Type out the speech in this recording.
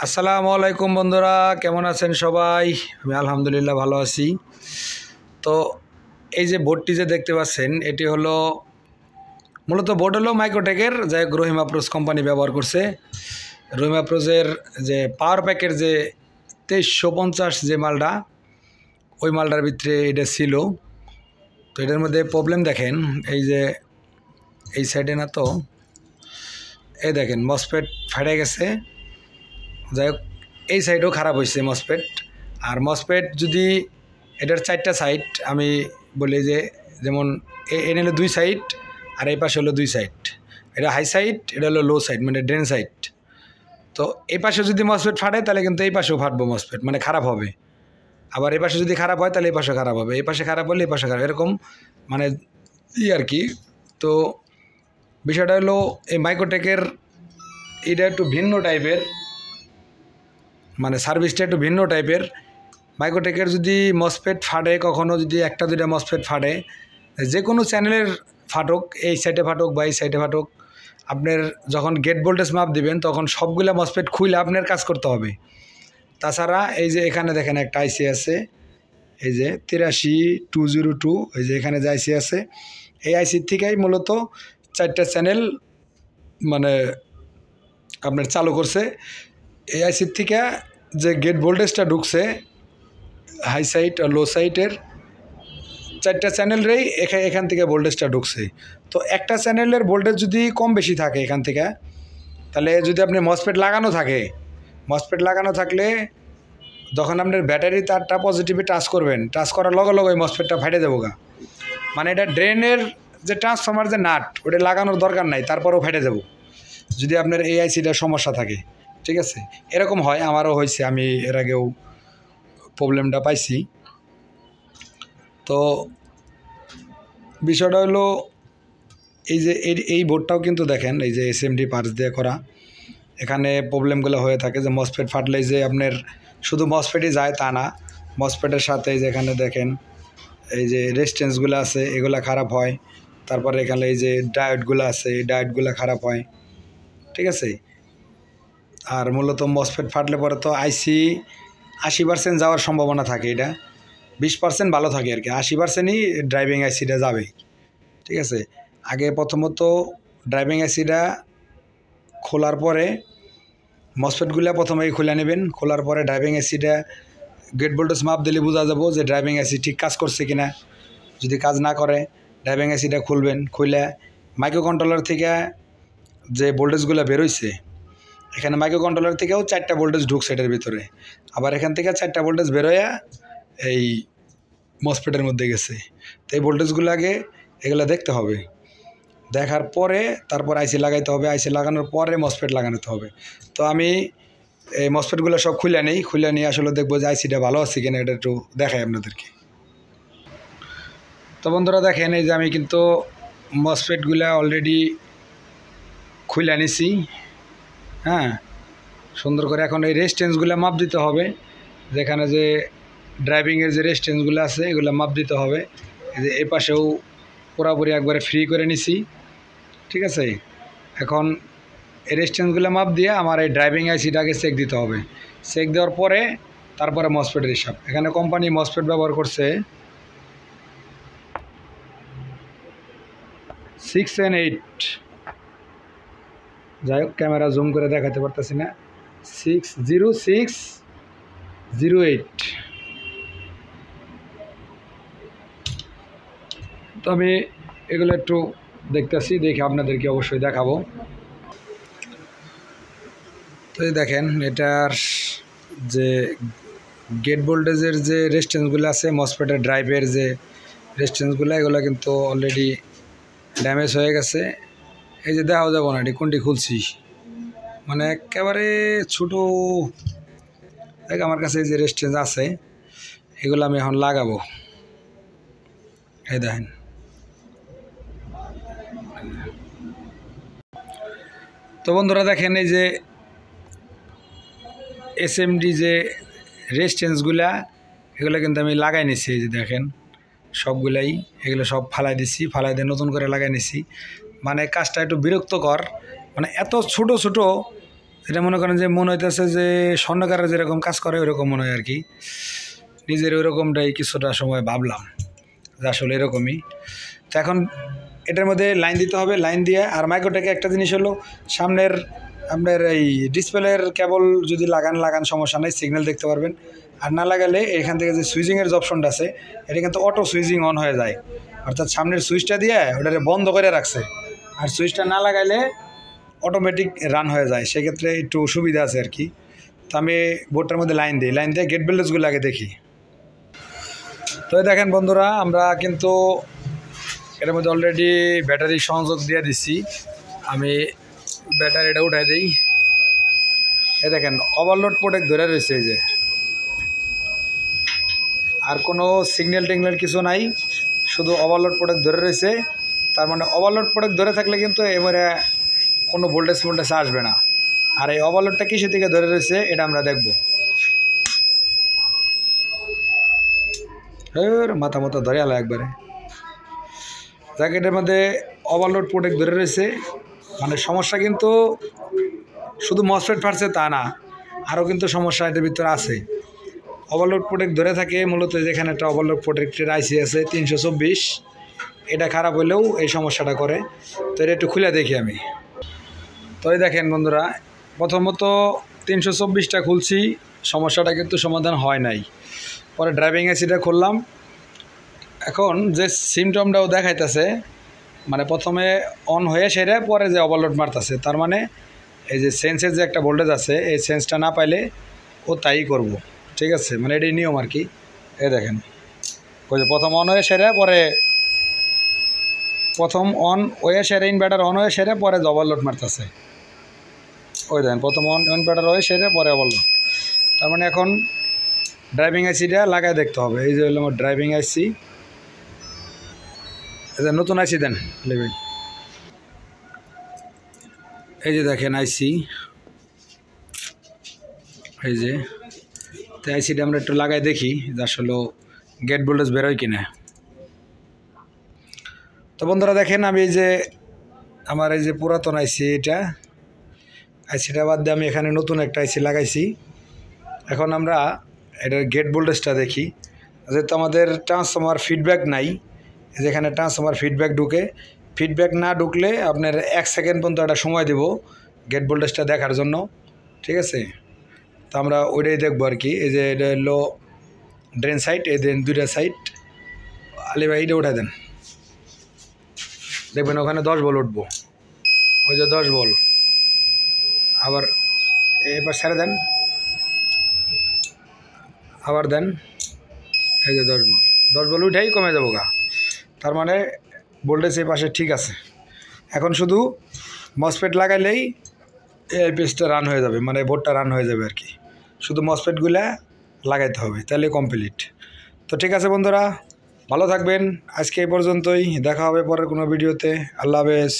আসসালামু আলাইকুম বন্ধুরা, কেমন আছেন সবাই? আমি আলহামদুলিল্লাহ ভালো আছি। তো এই যে বোর্ডটি যে দেখতে পাচ্ছেন, এটি হলো মূলত বোর্ড হলো মাইক্রোটেকের, যাই হোক রহিম আপ্রোজ কোম্পানি ব্যবহার করছে। রহিম আপ্রোজের যে পাওয়ার প্যাকের যে 2350 যে মালটা, ওই মালটার ভিতরে এটা ছিল। তো এটার মধ্যে প্রবলেম দেখেন, এই যে এই সাইডে না, তো এই দেখেন মসফেট ফাটে গেছে। যাই হোক এই সাইডও খারাপ হয়েছে মসফেট। আর মসফেট যদি এটার 4টা সাইড আমি বলি, যে যেমন এনে হলো 2 সাইড আর এই পাশে হলো 2 সাইড। এটা হাই সাইড, এটা হলো লো সাইড, মানে ড্রেন সাইড। তো এই পাশে যদি মসফেট ফাটে তাহলে কিন্তু এই পাশেও ফাটবো মসফেট, মানে খারাপ হবে। আবার এই পাশে যদি খারাপ হয় তাহলে এই পাশে খারাপ হবে, এই পাশে খারাপ হলে এই পাশে খারাপ, এরকম মানে আর কি। তো বিষয়টা হলো এই মাইক্রোটেকের এটা একটু ভিন্ন টাইপের, মানে সার্ভিসটা একটু ভিন্ন টাইপের। মাইক্রোটেকের যদি মসফেট ফাটে, কখনও যদি 1-2টা মসফেট ফাটে, যে কোনো চ্যানেলের ফাটুক, এই সাইডে ফাটুক বা এই সাইডে ফাটুক, আপনার যখন গেট ভোল্টেজ মাপ দিবেন তখন সবগুলা মসফেট খুলে আপনার কাজ করতে হবে। তাছাড়া এই যে এখানে দেখেন একটা আইসি আছে, এই যে 83202, এই যে এখানে যে আইসি আছে, এই আইসির থেকেই মূলত 4টা চ্যানেল মানে আপনার চালু করছে। এই আইসির থেকে যে গেট ভোল্টেজটা ঢুকছে হাই সাইড আর লো সাইডের 4টা চ্যানেলেরই এখান থেকে ভোল্টেজটা ঢুকছে। তো একটা চ্যানেলের ভোল্টেজ যদি কম বেশি থাকে এখান থেকে, তাহলে যদি আপনি মসফেট লাগানো থাকে, মসফেট লাগানো থাকলে যখন আপনার ব্যাটারি তারটা পজিটিভে টাচ করবেন, টাচ করার লগে লগে ওই মসফেটটা ফাটে যাবো গা। মানে এটা ড্রেনের যে ট্রান্সফর্মার যে নাট, ওটা লাগানোর দরকার নাই, তারপরেও ফেটে যাব যদি আপনার এই আইসিটার সমস্যা থাকে। ঠিক আছে, এরকম হয়, আমারও হয়েছে, আমি এর আগেও প্রবলেমটা পাইছি। তো বিষয়টা হলো এই যে এই বোর্ডটাও কিন্তু দেখেন, এই যে SMD পার্টস দিয়ে করা, এখানে প্রবলেমগুলো হয়ে থাকে যে মসফেট ফাটলে যে আপনার শুধু মসফেটই যায় তা না, মসফেটের সাথে যেখানে দেখেন এই যে রেজিস্ট্যান্সগুলো আছে এগুলো খারাপ হয়। তারপরে এখানে এই যে ডায়োডগুলো আছে, এই ডায়োডগুলো খারাপ হয়। ঠিক আছে, আর মূলত মসফেট ফাটলে পরে তো আইসি 80% যাওয়ার সম্ভাবনা থাকে, এটা 20% ভালো থাকে আর কি, 80%ই ড্রাইভিং আইসিটা যাবে। ঠিক আছে, আগে প্রথমত ড্রাইভিং আইসিটা খোলার পরে মসফেটগুলো প্রথমেই খুলে নেবেন। খোলার পরে ড্রাইভিং আইসিটা গেট ভোল্টেজ মাপ দিলে বোঝা যাবো যে ড্রাইভিং আইসি ঠিক কাজ করছে কিনা। যদি কাজ না করে ড্রাইভিং আইসিটা খুলবেন, খুলে মাইক্রো কন্ট্রোলার থেকে যে ভোল্টেজগুলো বেরোইছে, এখানে মাইক্রো কন্ট্রোলার থেকেও 4টা ভোল্টেজ ঢুকছে এটার ভিতরে, আবার এখান থেকে 4টা ভোল্টেজ বেরোয়া এই মসফেটের মধ্যে গেছে। তো এই ভোল্টেজগুলো আগে এগুলো দেখতে হবে, দেখার পরে তারপর আইসি লাগাইতে হবে, আইসি লাগানোর পরে মসফেট লাগাতে হবে। তো আমি এই মসফেটগুলো সব খুলে নিয়ে আসলে দেখবো যে আইসিটা ভালো আছে কিনা, এটা একটু দেখাই আপনাদেরকে। তো বন্ধুরা দেখেন, এই যে আমি কিন্তু মসফেটগুলো অলরেডি খুলে নিছি। হ্যাঁ, সুন্দর করে এখন এই রেজিস্ট্যান্সগুলো মাপ দিতে হবে, যেখানে যে ড্রাইভিংয়ের যে রেজিস্ট্যান্সগুলো আছে এগুলো মাপ দিতে হবে। এই যে এই পাশেও পুরোপুরি একবারে ফ্রি করে নিছি। ঠিক আছে, এখন এই রেজিস্ট্যান্সগুলো মাপ দিয়ে আমার এই ড্রাইভিং আইসিটাকে চেক দিতে হবে। চেক দেওয়ার পরে তারপরে মসফেটের হিসাব। এখানে কোম্পানি মসফেট ব্যবহার করছে 6 and 8, যাই হোক ক্যামেরা জুম করে দেখাতে পারতেছি না, 60608। তো আমি এগুলো একটু দেখতেছি, দেখে আপনাদেরকে অবশ্যই দেখাবো। তো এই দেখেন, এটার যে গেট ভোল্টেজের যে রেজিস্ট্যান্সগুলো আছে, মসফেটের ড্রাইভের যে রেজিস্ট্যান্সগুলো, এগুলো কিন্তু অলরেডি ড্যামেজ হয়ে গেছে। এই যে দেখাও যাবো না, এটি কোনটি খুলছি, মানে একেবারে ছোটো। দেখ আমার কাছে এই যে রেজিস্ট্যান্স আছে, এগুলো আমি এখন লাগাবো। এই দেখেন, তো বন্ধুরা দেখেন, এই যে SMD যে রেজিস্ট্যান্সগুলা, এগুলো কিন্তু আমি লাগাই নিছি। এই যে দেখেন সবগুলাই, এগুলো সব ফালাই দিছি, ফালাই দিয়ে নতুন করে লাগাই নিছি। মানে কাজটা একটু বিরক্তকর, মানে এত ছোট ছোট এটা মনে করেন যে মনে হইতেছে যে স্বর্ণকারের যেরকম কাজ করে ওইরকম মনে হয় আর কি। নিজের ওইরকমটাই কিছুটা সময় ভাবলাম যে আসলে এরকমই। তো এখন এটার মধ্যে লাইন দিতে হবে, লাইন দিয়ে আর মাইক্রোটেকে একটা জিনিস হলো সামনের আপনার এই ডিসপ্লের কেবল যদি লাগান সমস্যা নেই, সিগন্যাল দেখতে পারবেন। আর না লাগালে এখান থেকে যে সুইচিংয়ের যে অপশনটা আছে এটা কিন্তু অটো সুইচিং অন হয়ে যায়, অর্থাৎ সামনের সুইচটা দিয়ে ওটাকে বন্ধ করে রাখছে, আর সুইচটা না লাগাইলে অটোমেটিক রান হয়ে যায়, সেক্ষেত্রে একটু সুবিধা আছে আর কি। তো আমি বোর্ডটার মধ্যে লাইন দিই, লাইন দিয়ে গেট ভোল্টেজগুলো আগে দেখি। তো দেখেন বন্ধুরা, আমরা কিন্তু এটার মধ্যে অলরেডি ব্যাটারি সংযোগ দিয়ে দিচ্ছি। আমি ব্যাটারিটা উঠাই দিই। এই দেখেন ওভারলোড প্রোটেক্ট ধরে রয়েছে, এই যে আর কোনো সিগন্যাল টিগন্যাল কিছু নাই, শুধু ওভারলোড প্রোটেক্ট ধরে রয়েছে। তার মানে ওভারলোড প্রোটেক্ট ধরে থাকলে কিন্তু এবারে কোনো ভোল্টেজ আসবে না। আর এই ওভারলোডটা কিসের দিকে ধরে রয়েছে এটা আমরা দেখব। মাথা মতো ধরে আলো একবারে জ্যাকেটের মধ্যে ওভারলোড প্রোটেক্ট ধরে রয়েছে। মানে সমস্যা কিন্তু শুধু মসফেট ফাটছে তা না, আরও কিন্তু সমস্যা এটার ভিতরে আছে। ওভারলোড প্রোটেক্ট ধরে থাকে মূলত, যেখানে একটা ওভারলোড প্রোটেক্টের আইসি আছে 324, এটা খারাপ হলেও এই সমস্যাটা করে। তো এটা একটু খুলে দেখি আমি। তো এই দেখেন বন্ধুরা, প্রথমত 324টা খুলছি, সমস্যাটা কিন্তু সমাধান হয় নাই। পরে ড্রাইভিং আইসিটা খুললাম, এখন যে সিমটমটাও দেখাইতেছে, মানে প্রথমে অন হয়ে সেরে পরে যে ওভারলোড মারতেছে, তার মানে এই যে সেন্সের যে একটা ভোল্টেজ আছে এই সেন্সটা না পাইলে ও তাই করব, ঠিক আছে, মানে এটাই নিয়ম আর কি। এই দেখেন ওই যে প্রথম অন হয়ে সেরে পরে, প্রথম অন হয়ে সেরে ইনভার্টার অন হয়ে সেরে পরে ওভারলোড মারতেছে। ওই দেখেন প্রথম ইনভার্টার হয়ে সেরে পরে ওভারলোড। তার মানে এখন ড্রাইভিং আইসিটা লাগায় দেখতে হবে। এই যে হলো আমার ড্রাইভিং আইসি, নতুন আইসি দেন লেবেন। এই যে দেখেন আইসি, এই যে তো আইসিটা আমরা একটু লাগাই দেখি যে আসলে গেট ভোল্টেজ বেরোয় কিনা। তো বন্ধুরা দেখেন, আমি এই যে আমার এই যে পুরাতন আইসি, এটা আইসিটা বাদ দিয়ে আমি এখানে নতুন একটা আইসি লাগাইছি। এখন আমরা এটার গেট ভোল্টেজটা দেখি। যেহেতু আমাদের ট্রান্সফরমার ফিডব্যাক নাই, যেখানে ট্রান্সফরমার ফিডব্যাক ঢুকে, ফিডব্যাক না ঢুকলে আপনার 1 সেকেন্ড পর্যন্ত একটা সময় দেব গেট ভোল্টেজটা দেখার জন্য, ঠিক আছে। তো আমরা ওইটাই দেখবো আর কি। এই যে এটা হলো ড্রেন সাইড, এই দেন দুইটা সাইড। আলি ভাই এইটা উঠে দেন, দেখবেন ওখানে 10 ভোল্ট উঠবো, ওই যে 10 ভোল্ট। আবার এবার ছেড়ে দেন, আবার দেন, এই যে 10 ভোল্ট, 10 ভোল্ট উঠেই কমে যাবো গা। তার মানে ভোল্টেজ এই পাশে ঠিক আছে। এখন শুধু মসফেট লাগাইলেই এই পেজটা রান হয়ে যাবে, মানে বোর্ডটা রান হয়ে যাবে আর কি। শুধু মসফেটগুলা লাগাইতে হবে, তাহলে কমপ্লিট। তো ঠিক আছে বন্ধুরা, ভালো থাকবেন। আজকে এই পর্যন্তই, দেখা হবে পরের কোনো ভিডিওতে। আল্লাহ হাফেজ।